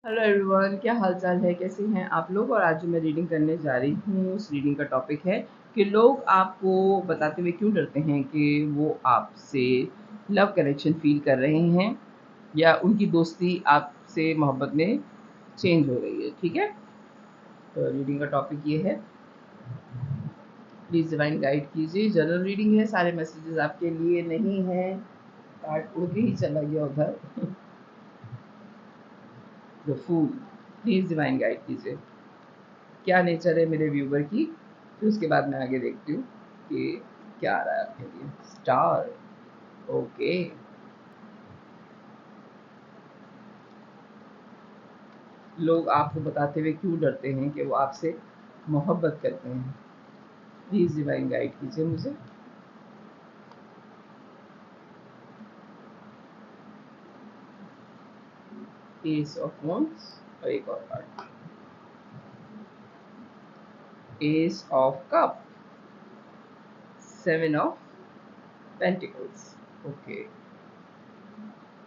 Hello everyone, क्या हाल चाल है, कैसे हैं आप लोग। और आज जो मैं रीडिंग करने जा रही हूँ उस रीडिंग का टॉपिक है कि लोग आपको बताते हुए क्यों डरते हैं कि वो आपसे लव कनेक्शन फील कर रहे हैं या उनकी दोस्ती आपसे मोहब्बत में चेंज हो रही है। ठीक है, तो रीडिंग का टॉपिक ये है। प्लीज़ डिवाइन गाइड कीजिए। जनरल रीडिंग है, सारे मैसेजेस आपके लिए नहीं हैं। कार्ड उड़ के ही चला गया उधर। The fool. Please divine guide कीजिए, क्या नेचर है मेरे व्यूवर की। फिर उसके बाद मैं आगे देखती हूँ कि क्या आ रहा है आपके लिए। स्टार। ओके, लोग आपको बताते हुए क्यों डरते हैं कि वो आपसे मोहब्बत करते हैं। प्लीज़ डिवाइन गाइड कीजिए मुझे। एस ऑफ वॉन्ड्स और एक और card, S of cup, seven of pentacles. Okay,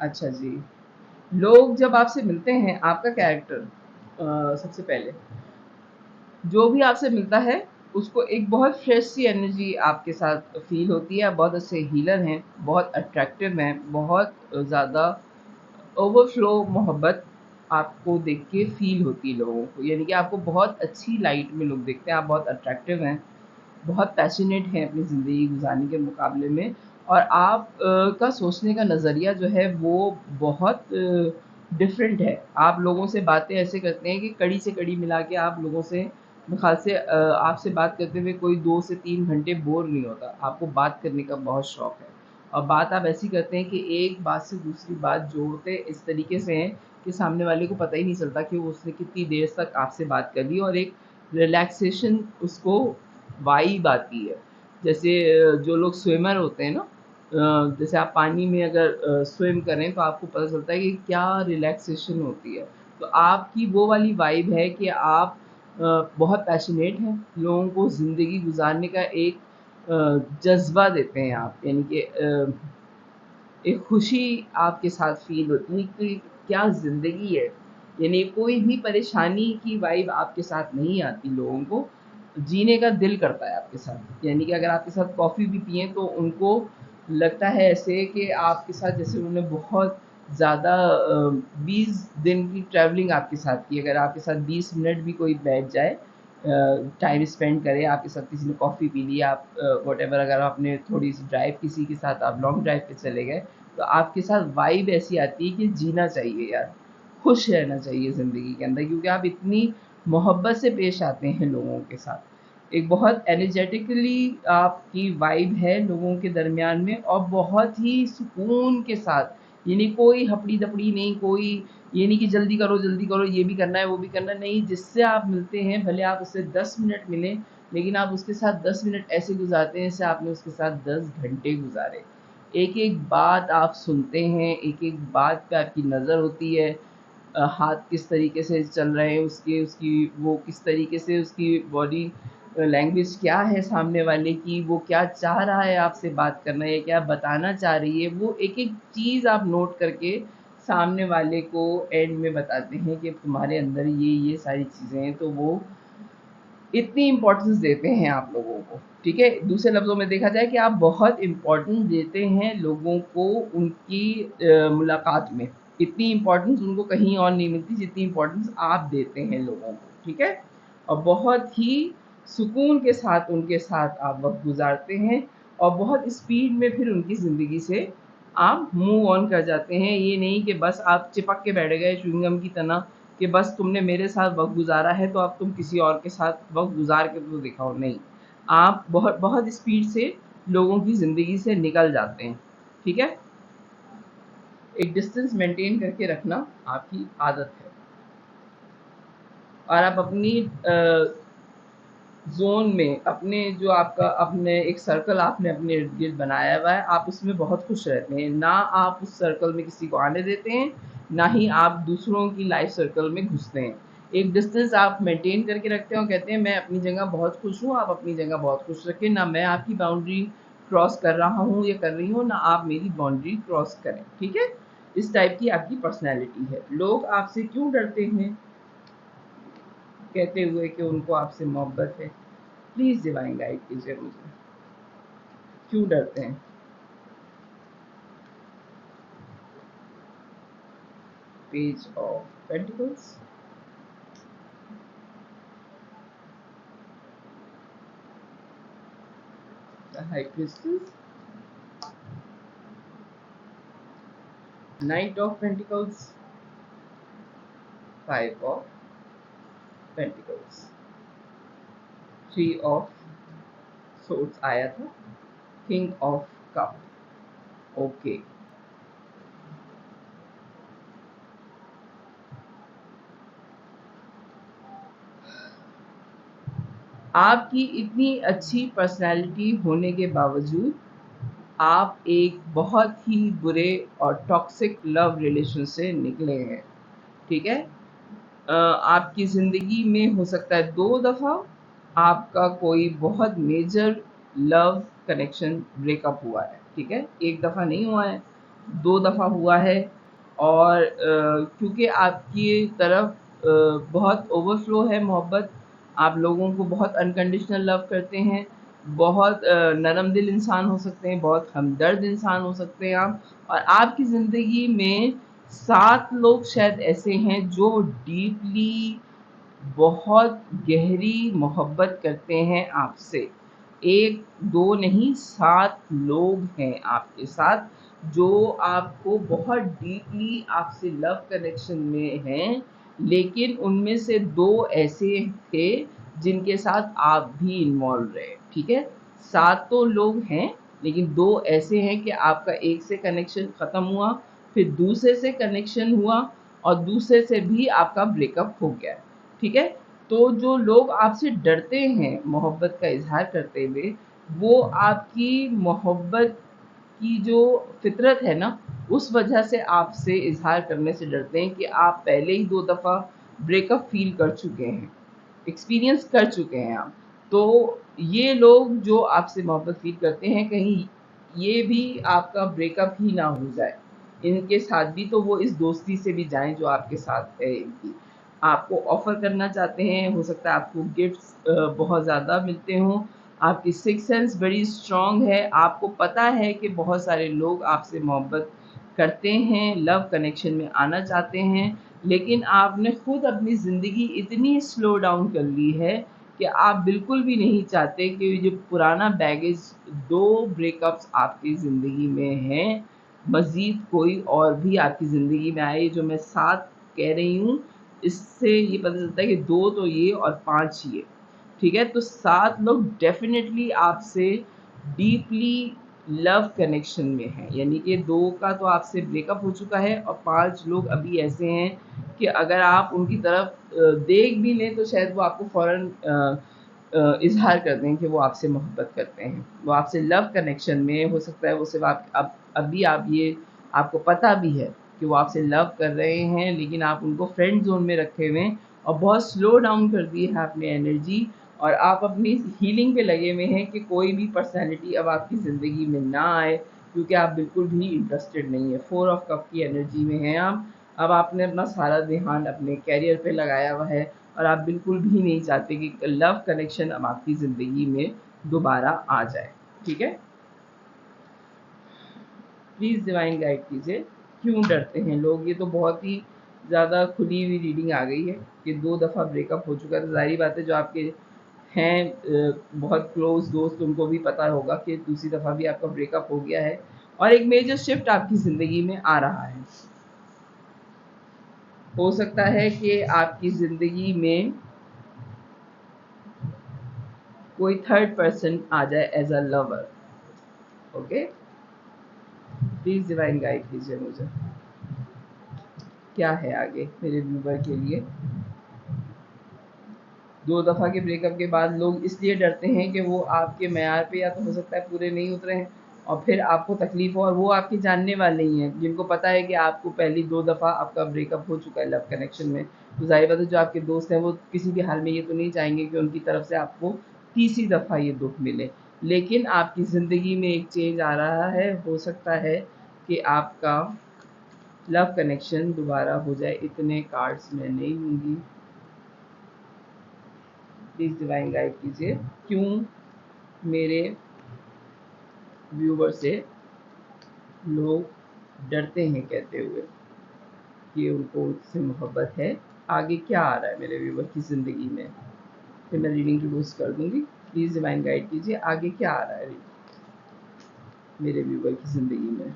अच्छा जी। लोग जब आपसे मिलते हैं, आपका कैरेक्टर सबसे पहले जो भी आपसे मिलता है उसको एक बहुत फ्रेश सी एनर्जी आपके साथ फील होती है। आप बहुत अच्छे हीलर हैं, बहुत अट्रैक्टिव हैं, बहुत ज़्यादा ओवरफ्लो मोहब्बत आपको देख के फील होती है लोगों को। यानी कि आपको बहुत अच्छी लाइट में लोग देखते हैं। आप बहुत अट्रैक्टिव हैं, बहुत पैशनेट हैं अपनी ज़िंदगी गुजारने के मुकाबले में। और आप का सोचने का नज़रिया जो है वो बहुत डिफरेंट है। आप लोगों से बातें ऐसे करते हैं कि कड़ी से कड़ी मिला के आप लोगों से, मेरे ख़्याल से आपसे बात करते हुए कोई 2 से 3 घंटे बोर नहीं होता। आपको बात करने का बहुत शौक है और बात आप ऐसी करते हैं कि एक बात से दूसरी बात जोड़ते इस तरीके से हैं कि सामने वाले को पता ही नहीं चलता कि वो उसने कितनी देर तक आपसे बात कर ली। और एक रिलैक्सेशन उसको वाइब आती है। जैसे जो लोग स्विमर होते हैं ना, जैसे आप पानी में अगर स्विम करें तो आपको पता चलता है कि क्या रिलैक्सेशन होती है। तो आपकी वो वाली वाइब है कि आप बहुत पैशनेट हैं, लोगों को ज़िंदगी गुजारने का एक जज्बा देते हैं आप। यानी कि एक खुशी आपके साथ फ़ील होती है कि क्या ज़िंदगी है। यानी कोई भी परेशानी की वाइब आपके साथ नहीं आती लोगों को, जीने का दिल करता है आपके साथ। यानी कि अगर आपके साथ कॉफ़ी भी पिएँ तो उनको लगता है ऐसे कि आपके साथ जैसे उन्होंने बहुत ज़्यादा 20 दिन की ट्रैवलिंग आपके साथ की। अगर आपके साथ 20 मिनट भी कोई बैठ जाए, टाइम स्पेंड करे आपके साथ, किसी ने कॉफ़ी पी ली, आप व्हाटएवर, अगर आपने थोड़ी-सी ड्राइव किसी के साथ आप लॉन्ग ड्राइव पे चले गए, तो आपके साथ वाइब ऐसी आती है कि जीना चाहिए यार, खुश रहना चाहिए ज़िंदगी के अंदर, क्योंकि आप इतनी मोहब्बत से पेश आते हैं लोगों के साथ। एक बहुत एनर्जेटिकली आपकी वाइब है लोगों के दरमियान में और बहुत ही सुकून के साथ। यानी कोई हपड़ी-दपड़ी नहीं, कोई ये नहीं कि जल्दी करो, ये भी करना है, वो भी करना है, नहीं। जिससे आप मिलते हैं, भले आप उससे 10 मिनट मिलें, लेकिन आप उसके साथ 10 मिनट ऐसे गुज़ारते हैं जैसे आपने उसके साथ 10 घंटे गुज़ारे। एक-एक बात आप सुनते हैं, एक-एक बात पे आपकी नज़र होती है। हाथ किस तरीके से चल रहे हैं उसके, उसकी वो किस तरीके से, उसकी बॉडी लैंग्वेज क्या है सामने वाले की, वो क्या चाह रहा है आपसे बात करना है, क्या बताना चाह रही है, वो एक-एक चीज़ आप नोट करके सामने वाले को एंड में बताते हैं कि तुम्हारे अंदर ये सारी चीज़ें हैं। तो वो इतनी इम्पोर्टेंस देते हैं आप लोगों को। ठीक है, दूसरे लफ्ज़ों में देखा जाए कि आप बहुत इम्पोर्टेंस देते हैं लोगों को उनकी मुलाकात में। इतनी इम्पोर्टेंस उनको कहीं और नहीं मिलती जितनी इम्पोर्टेंस आप देते हैं लोगों को। ठीक है, और बहुत ही सुकून के साथ उनके साथ आप वक्त गुजारते हैं और बहुत स्पीड में फिर उनकी ज़िंदगी से आप मूव ऑन कर जाते हैं। ये नहीं कि बस आप चिपक के बैठ गए च्युइंगम की तरह कि बस तुमने मेरे साथ वक़्त गुज़ारा है तो अब तुम किसी और के साथ वक़्त गुज़ार के तो दिखाओ। नहीं, आप बहुत बहुत स्पीड से लोगों की ज़िंदगी से निकल जाते हैं। ठीक है? एक डिस्टेंस मेंटेन करके रखना आपकी आदत है और आप अपनी ज़ोन में, अपने जो आपका अपने एक सर्कल आपने अपने इर्द-गिर्द बनाया हुआ है, आप उसमें बहुत खुश रहते हैं। ना आप उस सर्कल में किसी को आने देते हैं, ना ही आप दूसरों की लाइफ़ सर्कल में घुसते हैं। एक डिस्टेंस आप मेंटेन करके रखते हैं और कहते हैं मैं अपनी जगह बहुत खुश हूँ, आप अपनी जगह बहुत खुश रखें। ना मैं आपकी बाउंड्री क्रॉस कर रहा हूँ या कर रही हूँ, ना आप मेरी बाउंड्री क्रॉस करें। ठीक है? इस टाइप की आपकी पर्सनैलिटी है। लोग आपसे क्यों डरते हैं कहते हुए कि उनको आपसे मोहब्बत है? प्लीज़ डिवाइन गाइड कीजिए मुझे, क्यों डरते हैं? Page of pentacles, the high priestess, night of pentacles, five of pentacles, three of swords आया था, किंग ऑफ कप। ओके, आपकी इतनी अच्छी पर्सनैलिटी होने के बावजूद आप एक बहुत ही बुरे और टॉक्सिक लव रिलेशन से निकले हैं, ठीक है? आपकी ज़िंदगी में हो सकता है 2 दफ़ा आपका कोई बहुत मेजर लव कनेक्शन ब्रेकअप हुआ है, ठीक है? 1 दफ़ा नहीं हुआ है, 2 दफ़ा हुआ है। और क्योंकि आपकी तरफ बहुत ओवरफ्लो है मोहब्बत, आप लोगों को बहुत अनकंडीशनल लव करते हैं, बहुत नरम दिल इंसान हो सकते हैं, बहुत हमदर्द इंसान हो सकते हैं आप। और आपकी ज़िंदगी में 7 लोग शायद ऐसे हैं जो डीपली बहुत गहरी मोहब्बत करते हैं आपसे। 1 2 नहीं, 7 लोग हैं आपके साथ जो आपको बहुत डीपली आपसे लव कनेक्शन में हैं, लेकिन उनमें से 2 ऐसे थे जिनके साथ आप भी इन्वॉल्व रहे, ठीक है? 7 तो लोग हैं, लेकिन 2 ऐसे हैं कि आपका एक से कनेक्शन ख़त्म हुआ, फिर दूसरे से कनेक्शन हुआ और दूसरे से भी आपका ब्रेकअप हो गया, ठीक है? तो जो लोग आपसे डरते हैं मोहब्बत का इज़हार करते हुए, वो आपकी मोहब्बत की जो फ़ितरत है ना, उस वजह से आपसे इज़हार करने से डरते हैं कि आप पहले ही 2 दफ़ा ब्रेकअप फ़ील कर चुके हैं, एक्सपीरियंस कर चुके हैं आप। तो ये लोग जो आपसे मोहब्बत फ़ील करते हैं, कहीं ये भी आपका ब्रेकअप ही ना हो जाए। इनके साथ भी तो वो इस दोस्ती से भी जाएँ जो आपके साथ है इनकी। आपको ऑफ़र करना चाहते हैं, हो सकता है आपको गिफ्ट्स बहुत ज़्यादा मिलते हों, आपकी सिक्स्थ सेंस बड़ी स्ट्रॉन्ग है, आपको पता है कि बहुत सारे लोग आपसे मोहब्बत करते हैं, लव कनेक्शन में आना चाहते हैं, लेकिन आपने खुद अपनी ज़िंदगी इतनी स्लो डाउन कर ली है कि आप बिल्कुल भी नहीं चाहते कि जो पुराना बैगेज 2 ब्रेकअप्स आपकी ज़िंदगी में हैं, मज़ीद कोई और भी आपकी ज़िंदगी में आए। जो मैं 7 कह रही हूँ, इससे ये पता चलता है कि 2 तो ये और 5 ये, ठीक है? तो 7 लोग डेफ़िनेटली आपसे डीपली लव कनेक्शन में हैं, यानी कि 2 का तो आपसे ब्रेकअप हो चुका है और 5 लोग अभी ऐसे हैं कि अगर आप उनकी तरफ देख भी लें तो शायद वो आपको फ़ौरन इज़हार कर दें कि वो आपसे मोहब्बत करते हैं। वो आपसे लव कनेक्शन में, हो सकता है वो सिर्फ़ आप अब अभी आप ये आपको पता भी है कि वो आपसे लव कर रहे हैं, लेकिन आप उनको फ्रेंड ज़ोन में रखे हुए हैं और बहुत स्लो डाउन कर दी है आपने एनर्जी, और आप अपनी हीलिंग पे लगे हुए हैं कि कोई भी पर्सनैलिटी अब आपकी ज़िंदगी में ना आए, क्योंकि आप बिल्कुल भी इंटरेस्टेड नहीं है। 4 ऑफ कप की एनर्जी में हैं आप। अब आपने अपना सारा ध्यान अपने करियर पे लगाया हुआ है और आप बिल्कुल भी नहीं चाहते कि लव कनेक्शन अब आपकी ज़िंदगी में दोबारा आ जाए, ठीक है? प्लीज़ डिवाइन गाइड कीजिए, क्यों डरते हैं लोग? ये तो बहुत ही ज़्यादा खुली हुई रीडिंग आ गई है कि 2 दफ़ा ब्रेकअप हो चुका है, तो ज़ाहिर बात है जो आपके हैं बहुत क्लोज़ दोस्त, उनको भी पता होगा कि दूसरी दफ़ा भी आपका ब्रेकअप हो गया है और एक मेजर शिफ्ट आपकी ज़िंदगी में आ रहा है। हो सकता है कि आपकी ज़िंदगी में कोई थर्ड पर्सन आ जाए as a lover, okay? Please divine guide कीजिए मुझे, क्या है आगे मेरे व्यूवर के लिए? 2 दफ़ा के ब्रेकअप के बाद लोग इसलिए डरते हैं कि वो आपके मयार पे या तो हो सकता है पूरे नहीं उतरे हैं और फिर आपको तकलीफ़ हो, और वो आपके जानने वाले ही हैं, जिनको पता है कि आपको पहली 2 दफ़ा आपका ब्रेकअप हो चुका है लव कनेक्शन में। तो ज़ाहिर बात है जो आपके दोस्त हैं वो किसी भी हाल में ये तो नहीं चाहेंगे कि उनकी तरफ से आपको तीसरी दफ़ा ये दुःख मिले। लेकिन आपकी ज़िंदगी में एक चेंज आ रहा है, हो सकता है कि आपका लव कनेक्शन दोबारा हो जाए, इतने कार्ड्स मैं नहीं लूँगी। प्लीज़ डिवाइन गाइड कीजिए, क्यों मेरे व्यूवर से लोग डरते हैं कहते हुए कि उनको उससे मोहब्बत है। आगे क्या आ रहा है मेरे व्यूवर की ज़िंदगी में, फिर मैं रीडिंग क्लोज कर दूँगी। प्लीज़ डिवाइन गाइड कीजिए, आगे क्या आ रहा है मेरे व्यूवर की ज़िंदगी में।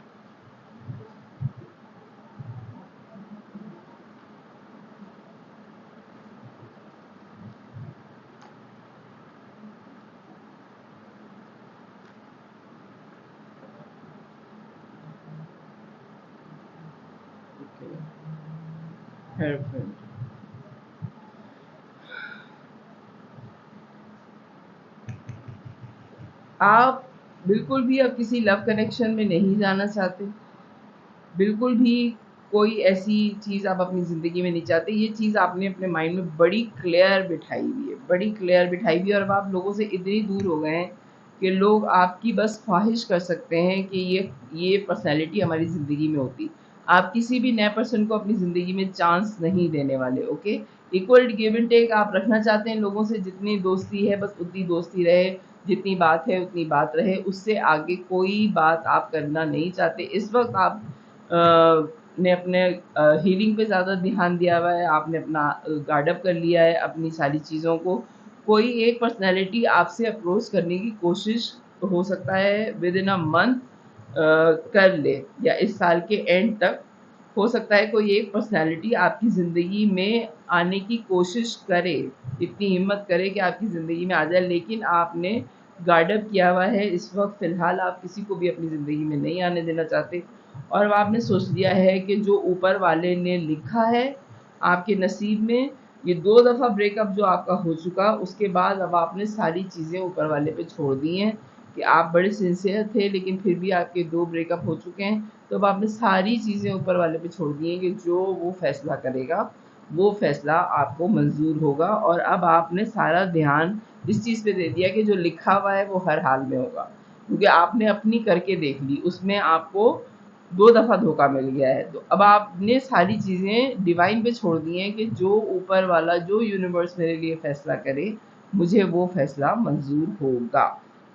Hierophant. आप बिल्कुल भी अब किसी लव कनेक्शन में नहीं जाना चाहते, बिल्कुल भी कोई ऐसी चीज़ आप अपनी ज़िंदगी में नहीं चाहते। ये चीज़ आपने अपने माइंड में बड़ी क्लियर बिठाई हुई है, बड़ी क्लियर बिठाई हुई है, और अब आप लोगों से इतनी दूर हो गए हैं कि लोग आपकी बस ख्वाहिश कर सकते हैं कि ये पर्सनैलिटी हमारी ज़िंदगी में होती। आप किसी भी नए पर्सन को अपनी ज़िंदगी में चांस नहीं देने वाले, okay? Equal give and take आप रखना चाहते हैं लोगों से, जितनी दोस्ती है बस उतनी दोस्ती रहे, जितनी बात है उतनी बात रहे, उससे आगे कोई बात आप करना नहीं चाहते। इस वक्त आप ने अपने हीलिंग पे ज़्यादा ध्यान दिया हुआ है, आपने अपना गार्ड अप कर लिया है अपनी सारी चीज़ों को। कोई एक पर्सनैलिटी आपसे अप्रोच करने की कोशिश हो सकता है विद इन अ मंथ कर ले, या इस साल के एंड तक हो सकता है कोई एक पर्सनैलिटी आपकी ज़िंदगी में आने की कोशिश करे, इतनी हिम्मत करे कि आपकी ज़िंदगी में आ जाए, लेकिन आपने गार्ड अप किया हुआ है। इस वक्त फ़िलहाल आप किसी को भी अपनी ज़िंदगी में नहीं आने देना चाहते, और अब आपने सोच लिया है कि जो ऊपर वाले ने लिखा है आपके नसीब में, ये 2 दफ़ा ब्रेकअप जो आपका हो चुका, उसके बाद अब आपने सारी चीज़ें ऊपर वाले पे छोड़ दी हैं कि आप बड़े सिंसियर थे, लेकिन फिर भी आपके 2 ब्रेकअप हो चुके हैं। तो अब आपने सारी चीज़ें ऊपर वाले पे छोड़ दी हैं कि जो वो फ़ैसला करेगा, वो फ़ैसला आपको मंज़ूर होगा, और अब आपने सारा ध्यान इस चीज़ पे दे दिया कि जो लिखा हुआ है वो हर हाल में होगा। क्योंकि आपने अपनी करके देख ली, उसमें आपको 2 दफ़ा धोखा मिल गया है। तो अब आपने सारी चीज़ें डिवाइन पे छोड़ दी हैं कि जो ऊपर वाला, जो यूनिवर्स मेरे लिए फ़ैसला करे, मुझे वो फ़ैसला मंज़ूर होगा।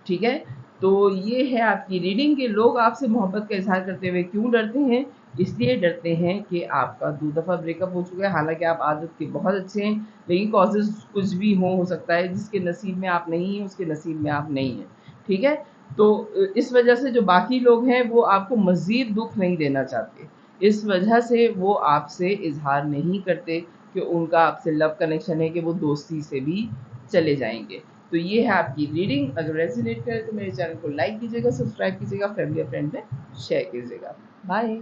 ठीक है? तो ये है आपकी रीडिंग कि लोग आपसे मोहब्बत का इज़हार करते हुए क्यों डरते हैं? इसलिए डरते हैं कि आपका 2 दफ़ा ब्रेकअप हो चुका है। हालाँकि आप आदत के बहुत अच्छे हैं, लेकिन कॉज़ेज़ कुछ भी हो सकता है। जिसके नसीब में आप नहीं हैं, उसके नसीब में आप नहीं हैं। ठीक है? तो इस वजह से जो बाकी लोग हैं वो आपको मज़ीद दुःख नहीं देना चाहते। इस वजह से वो आपसे इज़हार नहीं करते कि उनका आपसे लव कनेक्शन है, कि वो दोस्ती से भी चले जाएँगे। तो ये है आपकी रीडिंग। अगर रेज़ोनेट करे तो मेरे चैनल को लाइक कीजिएगा, सब्सक्राइब कीजिएगा, फैमिली और फ्रेंड में शेयर कीजिएगा। बाय।